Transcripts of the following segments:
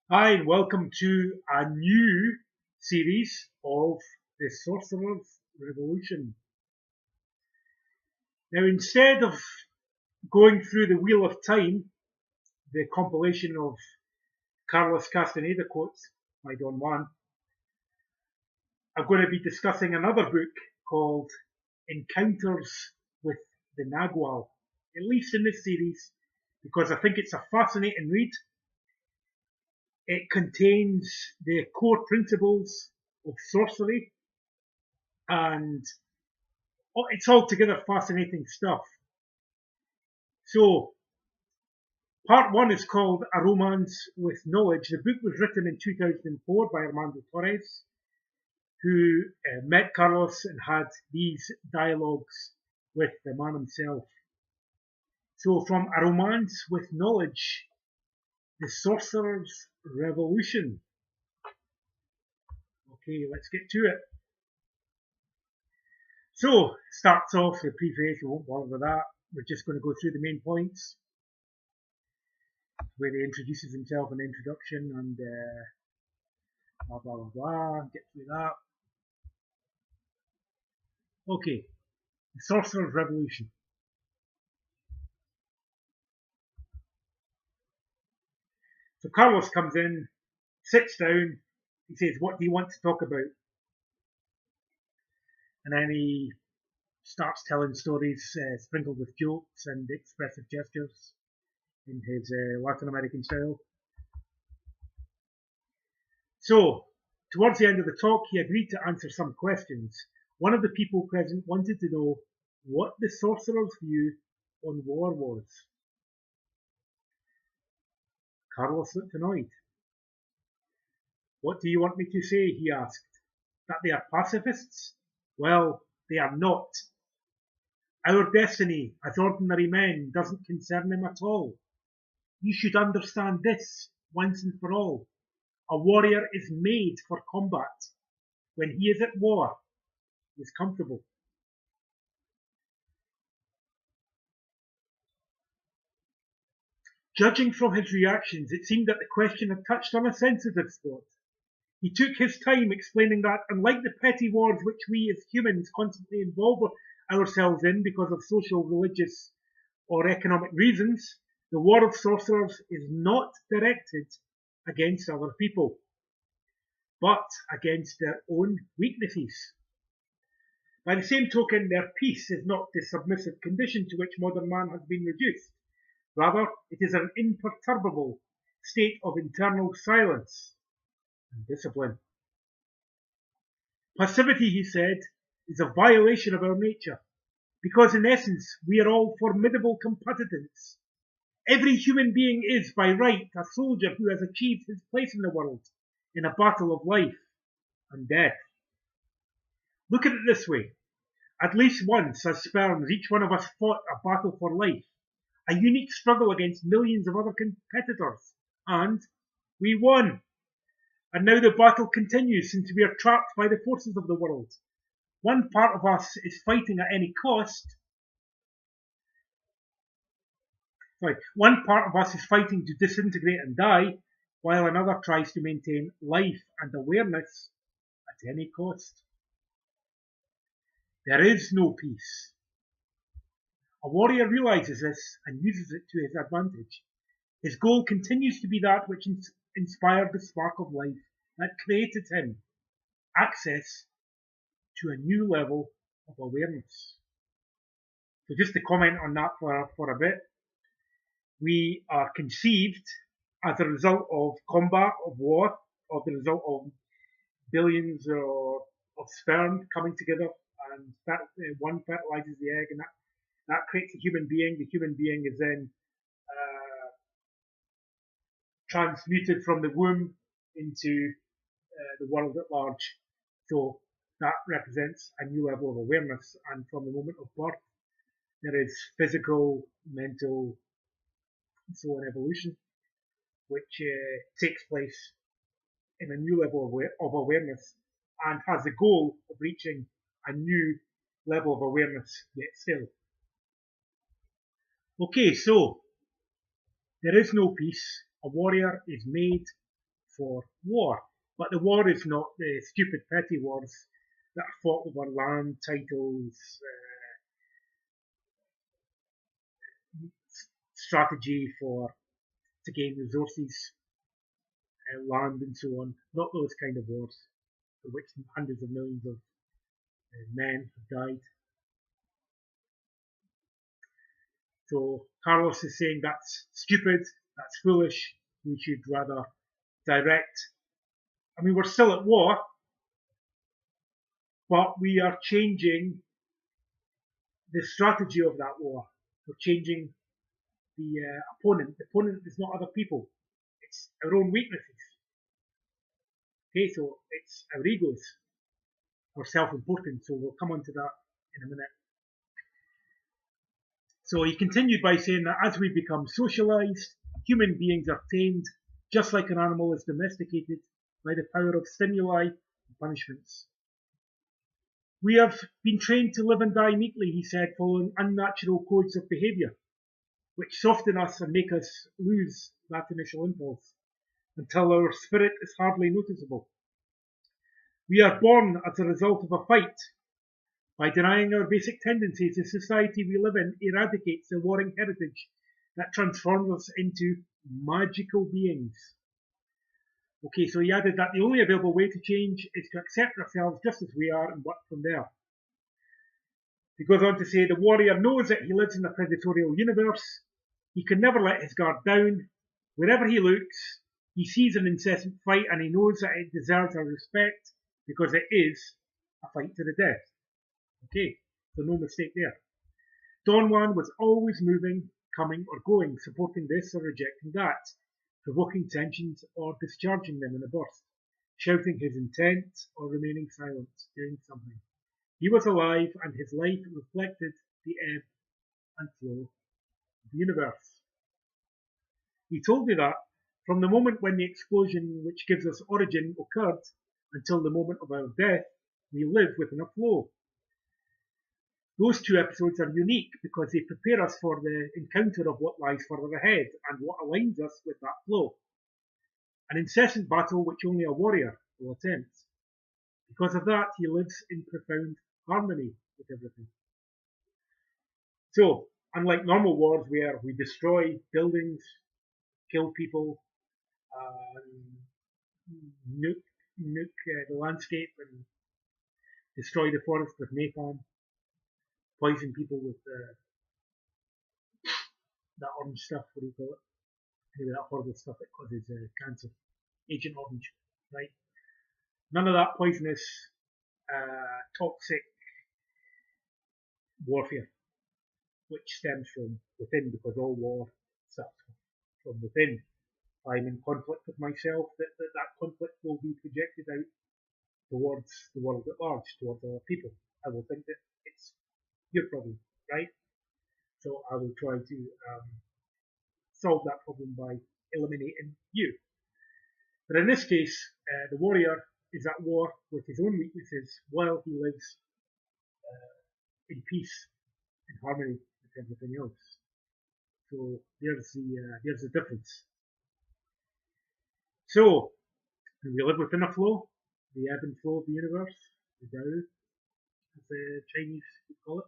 Hi, and welcome to a new series of the Sorcerer's Revolution. Now, instead of going through the Wheel of Time, the compilation of Carlos Castaneda quotes by Don Juan, I'm going to be discussing another book called Encounters with the Nagual, at least in this series, because I think it's a fascinating read. It contains the core principles of sorcery and it's altogether fascinating stuff. So, part one is called A Romance with Knowledge. The book was written in 2004 by Armando Torres, who met Carlos and had these dialogues with the man himself. So, from A Romance with Knowledge, The Sorcerer's Revolution. Okay, let's get to it. So, starts off the preface, we won't bother with that. We're just going to go through the main points where he introduces himself in the introduction and blah blah blah blah. Get through that. Okay, the Sorcerer's Revolution. So Carlos comes in, sits down. He says, "What do you want to talk about?" And then he starts telling stories sprinkled with jokes and expressive gestures in his Latin American style. So, towards the end of the talk, he agreed to answer some questions. One of the people present wanted to know what the sorcerer's view on war was. Carlos looked annoyed. "What do you want me to say?" he asked. "That they are pacifists? Well, they are not. Our destiny as ordinary men doesn't concern them at all. You should understand this once and for all. A warrior is made for combat. When he is at war, he is comfortable." Judging from his reactions, it seemed that the question had touched on a sensitive spot. He took his time explaining that, unlike the petty wars which we as humans constantly involve ourselves in because of social, religious, or economic reasons, the war of sorcerers is not directed against other people, but against their own weaknesses. By the same token, their peace is not the submissive condition to which modern man has been reduced. Rather, it is an imperturbable state of internal silence and discipline. Passivity, he said, is a violation of our nature, because in essence we are all formidable combatants. Every human being is, by right, a soldier who has achieved his place in the world in a battle of life and death. Look at it this way. At least once, as sperms, each one of us fought a battle for life, a unique struggle against millions of other competitors, and we won. And now the battle continues since we are trapped by the forces of the world. One part of us is fighting at any cost. One part of us is fighting to disintegrate and die, while another tries to maintain life and awareness at any cost. There is no peace. A warrior realizes this and uses it to his advantage. His goal continues to be that which inspired the spark of life that created him, access to a new level of awareness. So just to comment on that for a bit, we are conceived as a result of combat, of war, or the result of billions of sperm coming together, and one fertilizes the egg, and that creates a human being. The human being is then transmuted from the womb into the world at large. So that represents a new level of awareness, and from the moment of birth, there is physical, mental, and so on evolution, which takes place in a new level of awareness and has the goal of reaching a new level of awareness yet still. Okay, so there is no peace. A warrior is made for war. But the war is not the stupid petty wars that are fought over land, titles, strategy to gain resources, land and so on. Not those kind of wars for which hundreds of millions of men have died. So Carlos is saying that's stupid, that's foolish, we should rather direct. I mean, we're still at war, but we are changing the strategy of that war. We're changing the opponent. The opponent is not other people. It's our own weaknesses. Okay, so it's our egos, our self-importance. So we'll come on to that in a minute. So he continued by saying that as we become socialized, human beings are tamed just like an animal is domesticated by the power of stimuli and punishments. We have been trained to live and die meekly, he said, following unnatural codes of behaviour, which soften us and make us lose that initial impulse until our spirit is hardly noticeable. We are born as a result of a fight. By denying our basic tendencies, the society we live in eradicates the warring heritage that transforms us into magical beings. Okay, so he added that the only available way to change is to accept ourselves just as we are and work from there. He goes on to say the warrior knows that he lives in a predatorial universe. He can never let his guard down. Wherever he looks, he sees an incessant fight and he knows that it deserves our respect because it is a fight to the death. Okay, so no mistake there. Don Juan was always moving, coming or going, supporting this or rejecting that, provoking tensions or discharging them in a burst, shouting his intent or remaining silent, doing something. He was alive and his life reflected the ebb and flow of the universe. He told me that from the moment when the explosion which gives us origin occurred until the moment of our death, we live within a flow. Those two episodes are unique because they prepare us for the encounter of what lies further ahead and what aligns us with that flow. An incessant battle which only a warrior will attempt. Because of that, he lives in profound harmony with everything. So, unlike normal wars where we destroy buildings, kill people, nuke the landscape and destroy the forest with napalm, poison people with that orange stuff, what do you call it? Anyway, that horrible stuff that causes cancer. Agent Orange, right? None of that poisonous, toxic warfare, which stems from within, because all war starts from within. If I'm in conflict with myself, that conflict will be projected out towards the world at large, towards other people. I will think that it's your problem, right? So I will try to solve that problem by eliminating you. But in this case, the warrior is at war with his own weaknesses while he lives in peace, in harmony with everything else. So there's the difference. So we live within a flow, the ebb and flow of the universe, the Tao, as the Chinese would call it.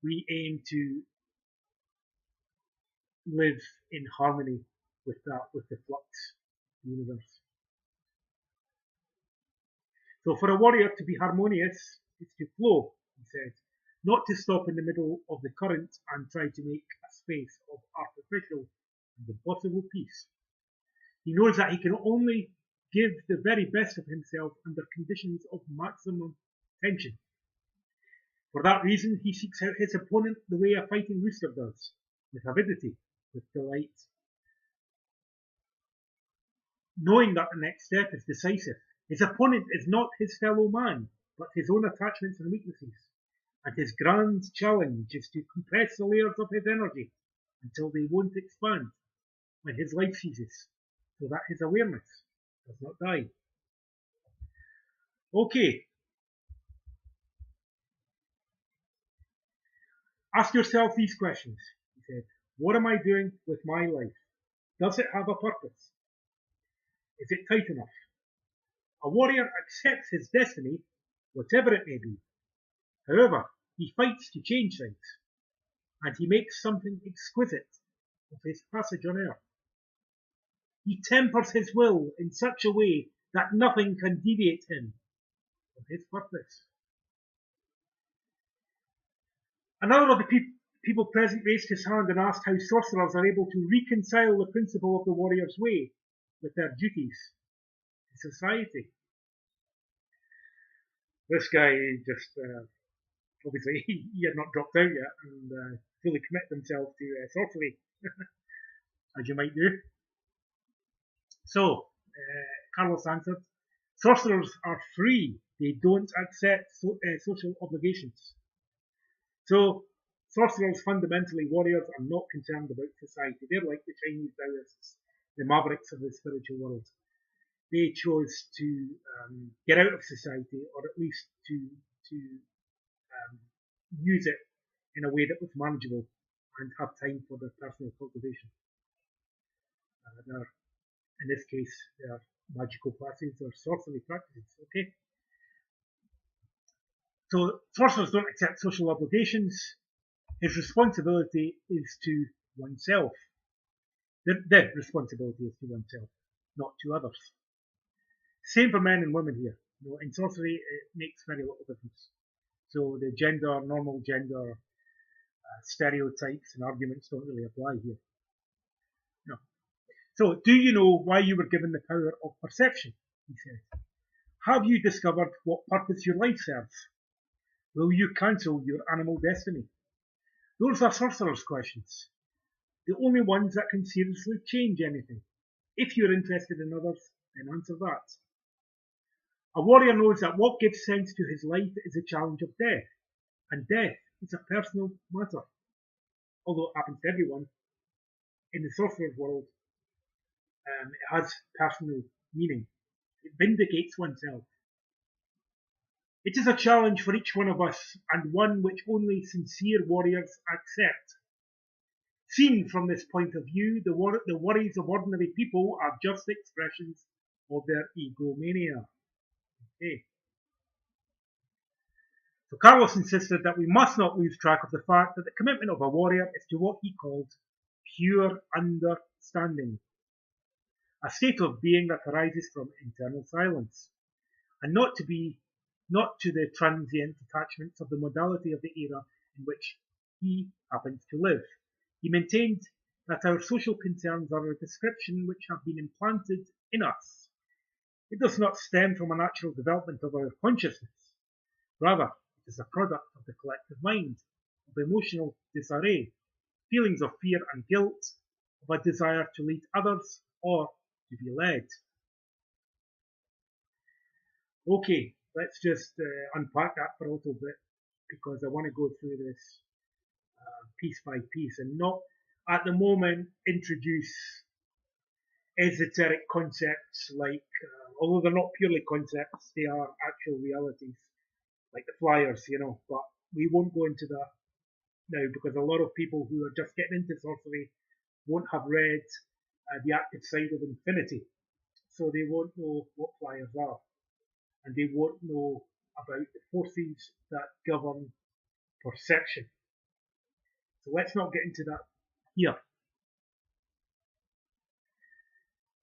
We aim to live in harmony with that, with the flux of the universe. So for a warrior to be harmonious is to flow, he said, not to stop in the middle of the current and try to make a space of artificial and impossible peace. He knows that he can only give the very best of himself under conditions of maximum tension. For that reason, he seeks out his opponent the way a fighting rooster does, with avidity, with delight, knowing that the next step is decisive. His opponent is not his fellow man, but his own attachments and weaknesses, and his grand challenge is to compress the layers of his energy until they won't expand when his life ceases, so that his awareness does not die. Okay. Ask yourself these questions, he said. What am I doing with my life? Does it have a purpose? Is it tight enough? A warrior accepts his destiny, whatever it may be. However, he fights to change things, and he makes something exquisite of his passage on earth. He tempers his will in such a way that nothing can deviate him from his purpose. Another of the people present raised his hand and asked how sorcerers are able to reconcile the principle of the warrior's way with their duties to society. This guy just, obviously, he had not dropped out yet and fully committed himself to sorcery, as you might do. So, Carlos answered, sorcerers are free. They don't accept social obligations. So, sorcerers, fundamentally, warriors, are not concerned about society. They're like the Chinese Taoists, the mavericks of the spiritual world. They chose to get out of society, or at least to use it in a way that was manageable and have time for their personal cultivation. In this case, they are magical classes or sorcery practices. Okay. So sorcerers don't accept social obligations. His responsibility is to oneself. Their responsibility is to oneself, not to others. Same for men and women here. In sorcery, it makes very little difference. So the gender, normal gender, stereotypes and arguments don't really apply here. No. So, do you know why you were given the power of perception? He says. Have you discovered what purpose your life serves? Will you cancel your animal destiny? Those are sorcerers' questions. The only ones that can seriously change anything. If you're interested in others, then answer that. A warrior knows that what gives sense to his life is a challenge of death, and death is a personal matter. Although it happens to everyone, in the sorcerer's world, it has personal meaning. It vindicates oneself. It is a challenge for each one of us, and one which only sincere warriors accept. Seen from this point of view, the worries of ordinary people are just expressions of their egomania. Okay. So Carlos insisted that we must not lose track of the fact that the commitment of a warrior is to what he called pure understanding, a state of being that arises from internal silence, and not to the transient attachments of the modality of the era in which he happens to live. He maintained that our social concerns are a description which have been implanted in us. It does not stem from a natural development of our consciousness. Rather, it is a product of the collective mind, of emotional disarray, feelings of fear and guilt, of a desire to lead others or to be led. Okay, let's just unpack that for a little bit, because I want to go through this piece by piece and not at the moment introduce esoteric concepts like, although they're not purely concepts, they are actual realities, like the flyers, but we won't go into that now, because a lot of people who are just getting into sorcery won't have read the active side of infinity, so they won't know what flyers are, and they won't know about the forces that govern perception. So let's not get into that here.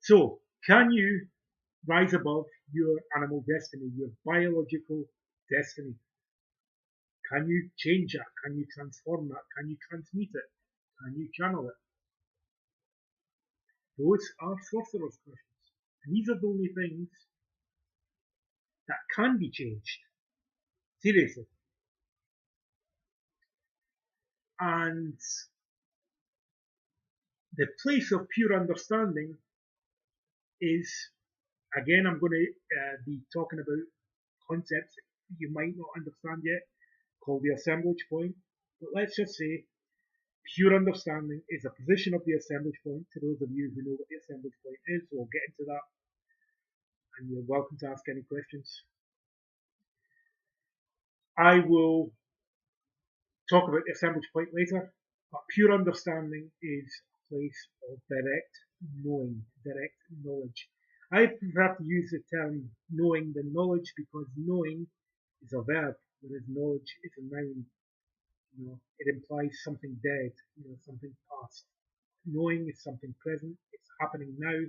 So, can you rise above your animal destiny, your biological destiny? Can you change that? Can you transform that? Can you transmute it? Can you channel it? Those are sorcerer's questions. And these are the only things that can be changed. Seriously. And the place of pure understanding is, again, I'm going to be talking about concepts you might not understand yet, called the assemblage point. But let's just say pure understanding is a position of the assemblage point. To those of you who know what the assemblage point is, we'll get into that, and you're welcome to ask any questions. I will talk about the assemblage point later, but pure understanding is place of direct knowing, direct knowledge. I prefer to use the term knowing than knowledge because knowing is a verb, whereas knowledge is a noun. It implies something dead, something past. Knowing is something present. It's happening now.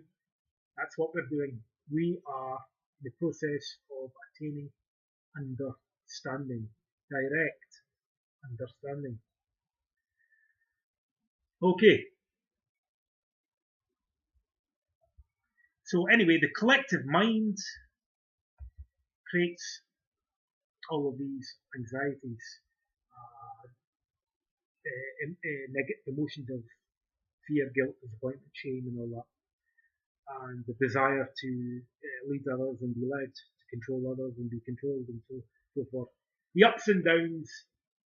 That's what we're doing. We are in the process of attaining understanding, direct understanding. Okay. So anyway, the collective mind creates all of these anxieties, emotions of fear, guilt, disappointment, shame, and all that, and the desire to lead others and be led, to control others and be controlled, and so forth. The ups and downs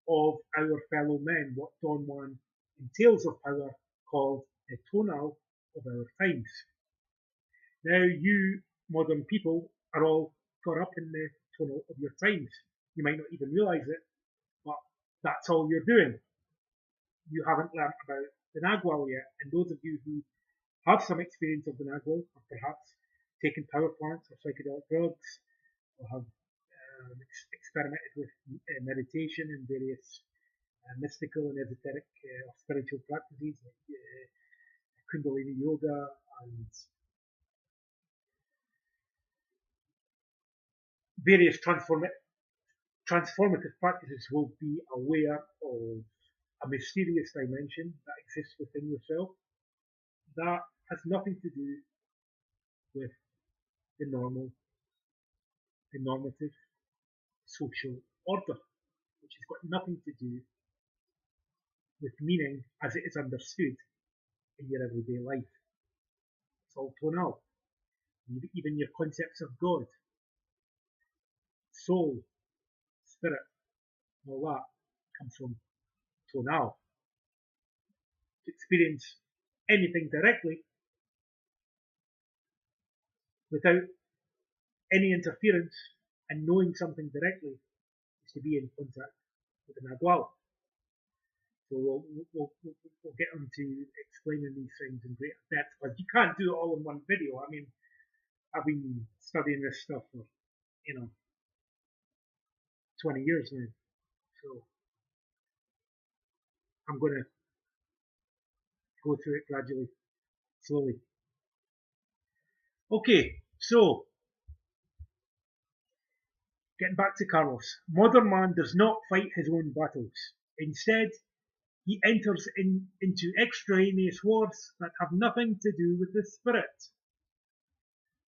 of our fellow men, what Don Juan in Tales of Power called the tonal of our times. Now, you modern people are all caught up in the tonal of your times. You might not even realise it, but that's all you're doing. You haven't learnt about the Nagual yet, and those of you who have some experience of the Nagual, or perhaps taken power plants or psychedelic drugs, or have experimented with meditation and various mystical and esoteric or spiritual practices like Kundalini yoga and various transformative practices, will be aware of a mysterious dimension that exists within yourself that has nothing to do with the normative social order, which has got nothing to do with meaning as it is understood in your everyday life. It's all tonal. Even your concepts of God, soul, spirit, all that comes from tonal. To experience anything directly without any interference and knowing something directly is to be in contact with the Nagual. So we'll get into explaining these things in greater depth, but you can't do it all in one video. I mean, I've been studying this stuff for 20 years now, so I'm going to go through it gradually, slowly. Okay, so getting back to Carlos. Modern man does not fight his own battles. Instead, he enters into extraneous wars that have nothing to do with the spirit.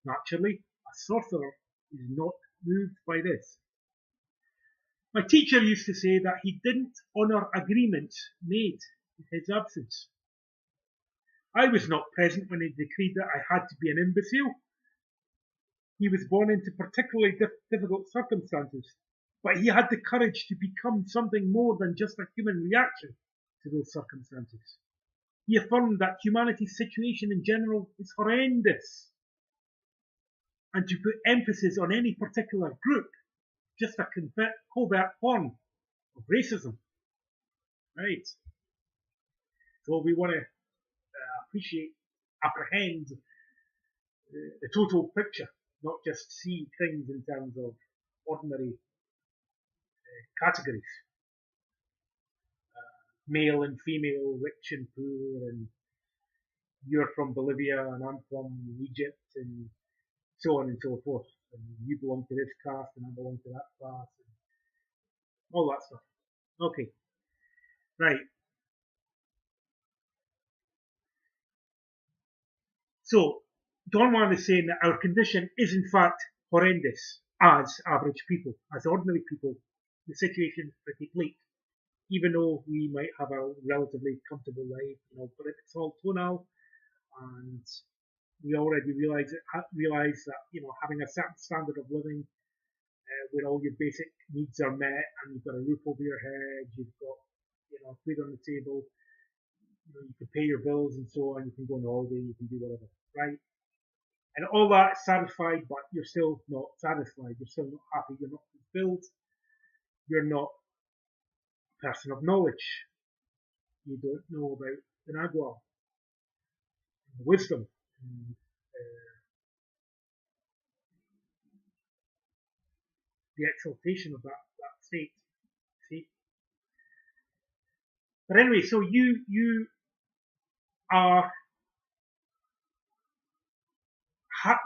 Naturally, a sorcerer is not moved by this. My teacher used to say that he didn't honour agreements made in his absence. I was not present when he decreed that I had to be an imbecile. He was born into particularly difficult circumstances, but he had the courage to become something more than just a human reaction to those circumstances. He affirmed that humanity's situation in general is horrendous, and to put emphasis on any particular group, just a covert form of racism. Right. So we want to apprehend the total picture, not just see things in terms of ordinary categories. Male and female, rich and poor, and you're from Bolivia and I'm from Egypt, and so on and so forth. And you belong to this caste and I belong to that class, and all that stuff. Okay, right. So, Don Juan is saying that our condition is in fact horrendous as average people, as ordinary people. The situation is pretty bleak, even though we might have a relatively comfortable life, but it's all tonal, and we already realize that having a certain standard of living where all your basic needs are met and you've got a roof over your head, you've got food on the table, you can pay your bills and so on, you can go on holiday, you can do whatever, right? And all that is satisfied, but you're still not satisfied, you're still not happy, you're not fulfilled, you're not a person of knowledge, you don't know about the Nagual. wisdom, and the exaltation of that state. See? But anyway, so you are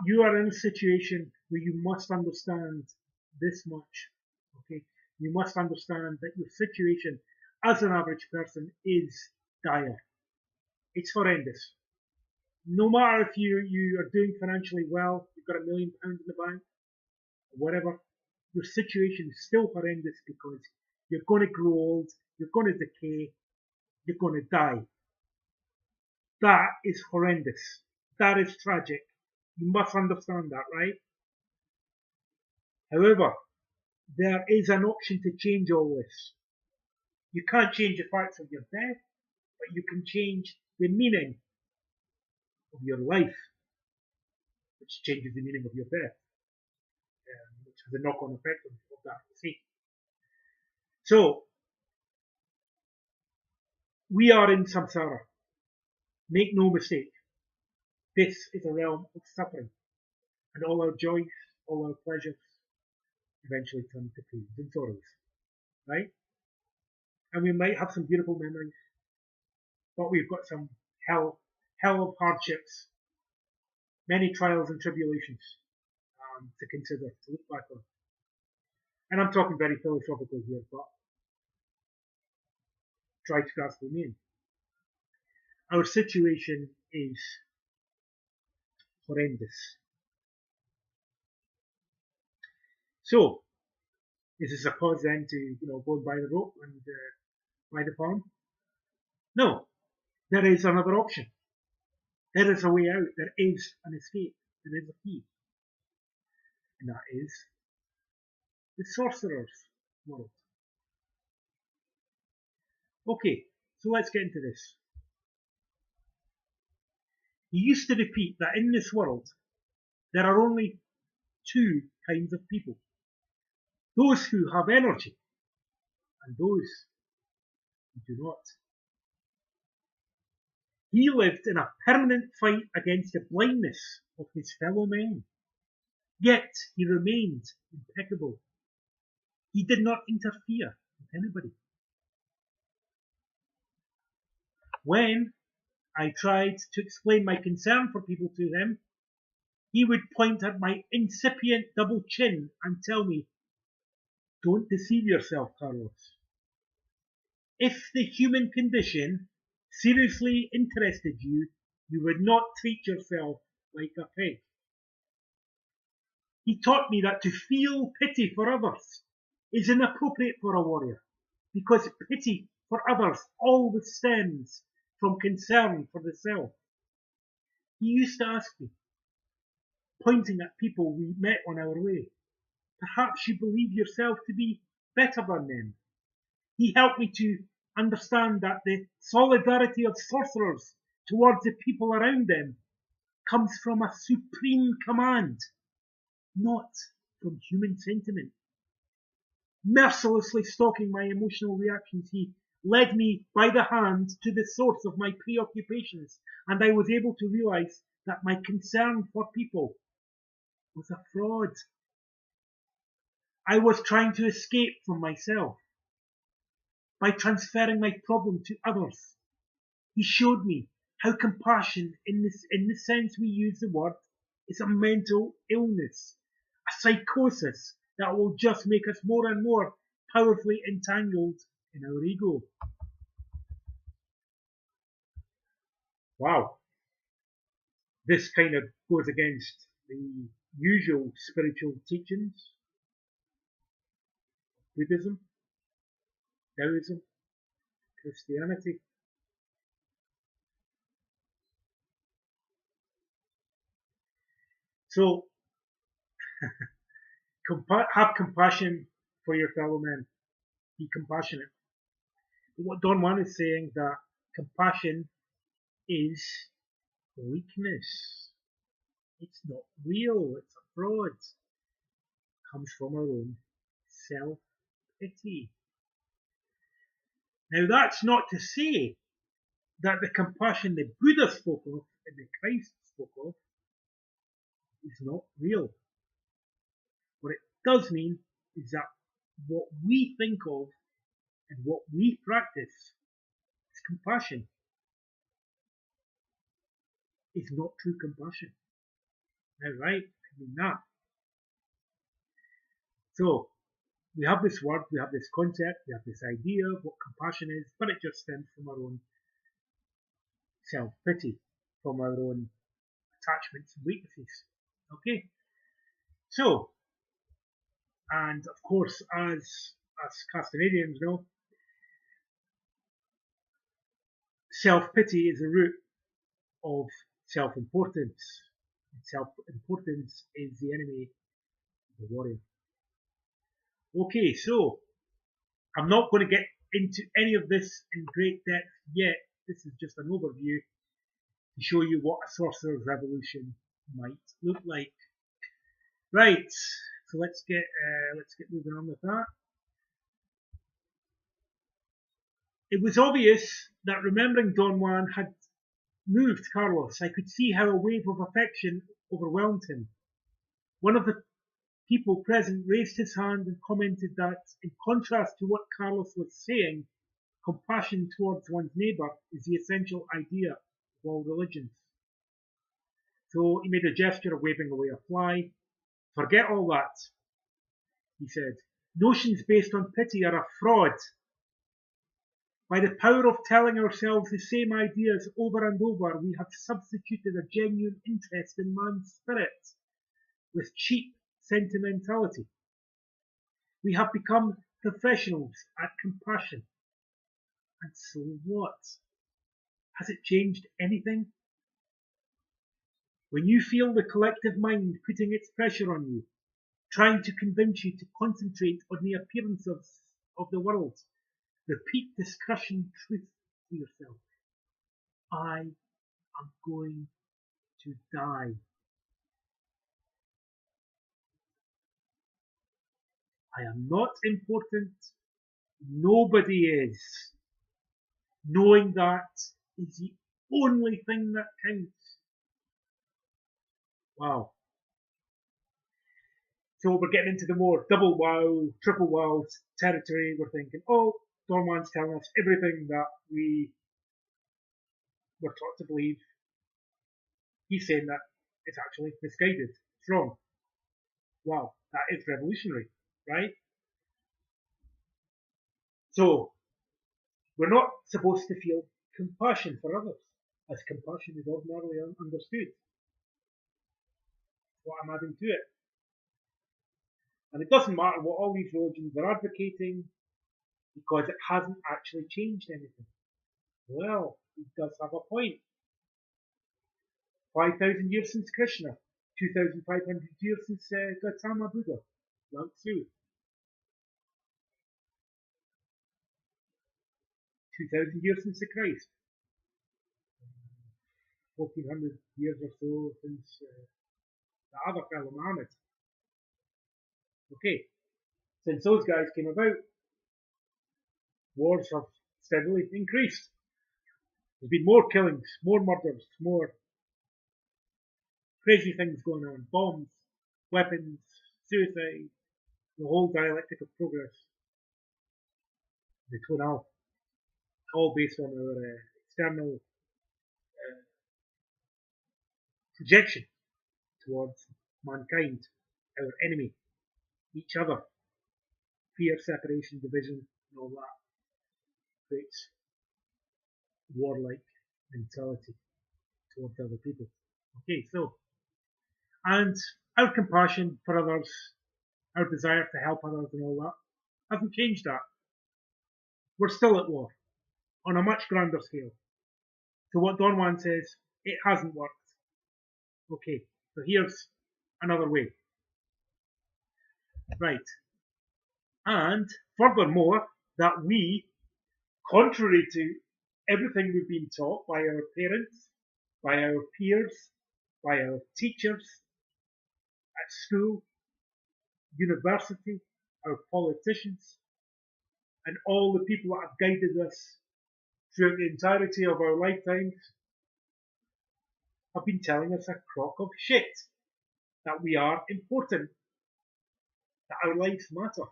you are in a situation where you must understand this much. Okay, you must understand that your situation as an average person is dire. It's horrendous. No matter if you are doing financially well, you've got £1 million in the bank, or whatever, your situation is still horrendous because you're going to grow old, you're going to decay, you're going to die. That is horrendous. That is tragic. You must understand that, right? However, there is an option to change all this. You can't change the facts of your death, but you can change the meaning of your life, which changes the meaning of your death, which has a knock-on effect of that. See, so we are in samsara. Make no mistake. This is a realm of suffering, and all our joys, all our pleasures, eventually turn to pains and sorrows, right? And we might have some beautiful memories, but we've got some hell of hardships, many trials and tribulations to consider, to look back on. And I'm talking very philosophically here, but try to grasp the meaning. Our situation is horrendous. So, is this a cause then to go and buy the rope and buy the farm? No, there is another option. There is a way out. There is an escape. There is a key, and that is the sorcerer's world. Okay, so let's get into this. He used to repeat that in this world there are only two kinds of people: those who have energy and those who do not. He lived in a permanent fight against the blindness of his fellow men. Yet he remained impeccable. He did not interfere with anybody. When I tried to explain my concern for people to him, he would point at my incipient double chin and tell me, "Don't deceive yourself, Carlos. If the human condition seriously interested you, you would not treat yourself like a pig." He taught me that to feel pity for others is inappropriate for a warrior, because pity for others always stems from concern for the self. He used to ask me, pointing at people we met on our way, "Perhaps you believe yourself to be better than them." He helped me to understand that the solidarity of sorcerers towards the people around them comes from a supreme command, not from human sentiment. Mercilessly stalking my emotional reactions, he led me by the hand to the source of my preoccupations, and I was able to realize that my concern for people was a fraud. I was trying to escape from myself by transferring my problem to others. He showed me how compassion, in the sense we use the word, is a mental illness, a psychosis that will just make us more and more powerfully entangled in our ego. Wow. This kind of goes against the usual spiritual teachings: Buddhism, Taoism, Christianity. So, have compassion for your fellow men. Be compassionate. But what Don Juan is saying, that compassion is weakness. It's not real. It's a fraud. It comes from our own self-pity. Now, that's not to say that the compassion the Buddha spoke of that Christ spoke of is not real. What it does mean is that what we think of and what we practice is compassion, is not true compassion. Now, right? I mean that. So, we have this word, we have this concept, we have this idea of what compassion is, but it just stems from our own self-pity, from our own attachments and weaknesses. Okay? So, and of course, as Castanadians know, self-pity is the root of self-importance. Self-importance is the enemy of the warrior. Okay, so I'm not going to get into any of this in great depth yet. This is just an overview to show you what a sorcerer's revolution might look like. Right, so let's get moving on with that. It was obvious that remembering Don Juan had moved Carlos. I could see how a wave of affection overwhelmed him. One of the people present raised his hand and commented that, in contrast to what Carlos was saying, compassion towards one's neighbour is the essential idea of all religions. So he made a gesture of waving away a fly. Forget all that, he said. Notions based on pity are a fraud. By the power of telling ourselves the same ideas over and over, we have substituted a genuine interest in man's spirit with cheap sentimentality. We have become professionals at compassion. And so what? Has it changed anything? When you feel the collective mind putting its pressure on you, trying to convince you to concentrate on the appearance of the world, repeat this crushing truth to yourself. I am going to die. I am not important. Nobody is. Knowing that is the only thing that counts. Wow. So we're getting into the more double wow, triple wow territory. We're thinking, oh, Don Juan's telling us everything that we were taught to believe. He's saying that it's actually misguided. It's wrong. Wow, that is revolutionary, right? So, we're not supposed to feel compassion for others, as compassion is ordinarily understood. What I'm adding to it. And it doesn't matter what all these religions are advocating, because it hasn't actually changed anything. Well, he does have a point. 5,000 years since Krishna, 2,500 years since Gautama Buddha, Lao Tzu, 2,000 years since the Christ, 1,400 years or so since the other fellow Muhammad. Okay, since those guys came about, wars have steadily increased. There's been more killings, more murders, more crazy things going on, bombs, weapons, suicide, the whole dialectic of progress, the tonal, all based on our external projection towards mankind, our enemy, each other, fear, separation, division, and all that creates warlike mentality towards other people. Okay, so, and our compassion for others, our desire to help others and all that, hasn't changed that. We're still at war, on a much grander scale. So what Don Juan says, it hasn't worked. Okay, so here's another way. Right. And furthermore, that we, contrary to everything we've been taught by our parents, by our peers, by our teachers at school, university, our politicians, and all the people that have guided us throughout the entirety of our lifetimes, have been telling us a crock of shit. That we are important. That our lives matter.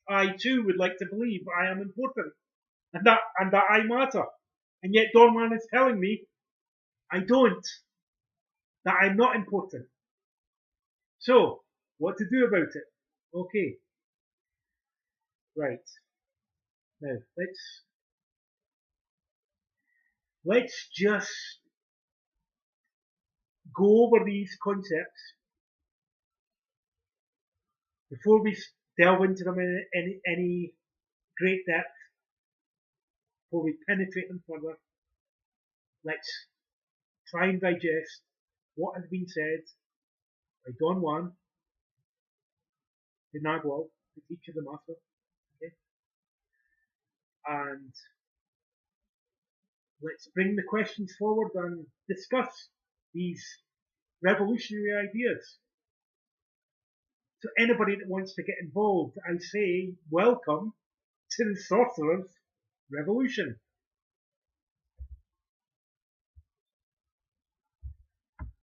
I too would like to believe I am important. And that I matter. And yet Dorman is telling me I don't. That I'm not important. So, what to do about it? Okay. Right. Now, let's just go over these concepts before we delve into them in any great depth, before we penetrate them further. Let's try and digest what has been said by Don Juan, the Nagual, the teacher, the master, okay? And let's bring the questions forward and discuss these revolutionary ideas. So anybody that wants to get involved, I say welcome to the Sorcerer's Revolution.